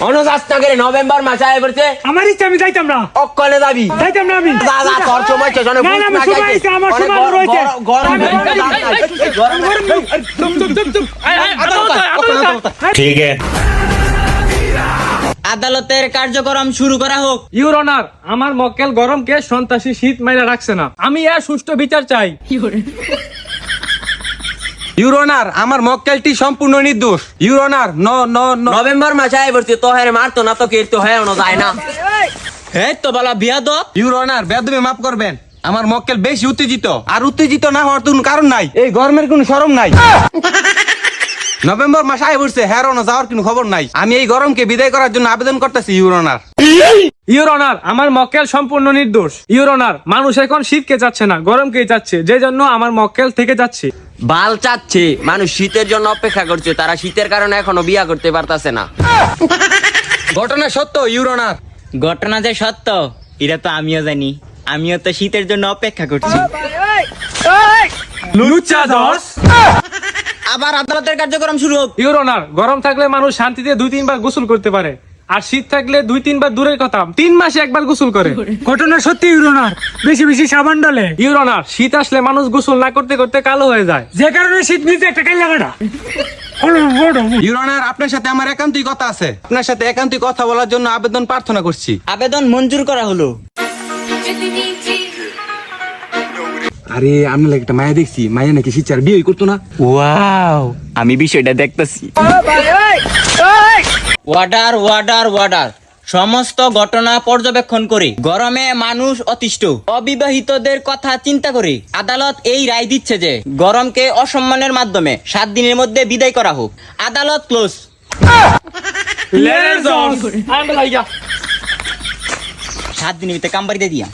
অনুযাস্ত করে নভেম্বর মাসে আয় পড়ছে। আমার ইচ্ছা আমি যাইতাম না। অকলে যাবি? যাইতাম না আমি। দাদা তোর সময় শেষ অনেক না, না, আমার সময় হয়েছে, আমার সময় রয়েছে। ठीक है। আদালতের কার্যক্রম শুরু করা হোক। ইউর অনার, আমার মক্কেল গরমকে সন্ত্রাসী শীত মাইরা রাখছে না। আমি এর সুষ্ঠু বিচার চাই। ইউর অনার, আমার মক্কেলটি সম্পূর্ণ নির্দোষ। Your honour, no no no. November মাসে আয় পড়ছে, তো হ্যাঁ মারতো না তো কেরতো হ্যাঁ যায় না। এই তো বলা বিয়াদব। ইউর অনার, বেয়াদবি মাফ করবেন। আমার মক্কেল বেশি উত্তেজিত, আর উত্তেজিত না হওয়ার কোনো কারণ নাই। এই গরমের কোনো শরম নাই। নভেম্বর মাস আয় পড়ছে, হ্যাঁ যাওয়ার কোনো খবর নাই। আমি এই গরমকে বিদায় করার জন্য আবেদন করতেছি ইউর অনার। ইউর অনার, আমার মক্কেল সম্পূর্ণ নির্দোষ। ইউর অনার, মানুষ এখন শীতকে চাচ্ছে না, গরমকেই চাচ্ছে, যে জন্য আমার মক্কেল থেকে যাচ্ছে। বাল চাচ্ছে, মানুষ শীতের জন্য অপেক্ষা করছে, তারা শীতের কারণে এখনো বিয়া করতে পারতাছে না। ঘটনা সত্য ইউর অনার। ঘটনা যে সত্য এটা তো আমিও জানি। আমিও তো শীতের জন্য অপেক্ষা করছি। লুচ্চা দশ। আবার আদালতের কার্যক্রম শুরু হোক। ইউর অনার, গরম থাকলে মানুষ শান্তিতে 2-3 বার গোসল করতে পারে, আর শীত থাকলে 2-3 বার দূরের কথা 3 মাসে একবার গোসল করে। ঘটনা সত্যি ইউর অনার, বেশি বেশি সাবান ডালে, ইউর অনার, শীত আসলে মানুষ গোসল না করতে করতে কালো হয়ে যায়। যে কারণে শীত নিতে একটা কাল লাগাটা। ইউর অনার, আপনার সাথে আমার একান্তই কথা আছে। আপনার সাথে একান্তই কথা বলার জন্য আবেদন প্রার্থনা করছি। আবেদন মঞ্জুর করা হলো। আরে আমি একটা মায়া দেখছি, মায়া নাকি শিচার বিয়ে করতো না। ওয়াও, আমি বিষয়টা দেখতেছি। ওয়ার্ডার ওয়ার্ডার ওয়ার্ডার, সমস্ত ঘটনা পর্যবেক্ষণ করে গরমে মানুষ অতিষ্ঠ, অবিবাহিতদের কথা চিন্তা করে আদালত এই রায় দিচ্ছে যে গরমকে অসম্মানের মাধ্যমে 7 দিনের মধ্যে বিদায় করা হোক। আদালত ক্লোজ। 7 দিনের ভিতরে কাম বাড়িতে দিয়া।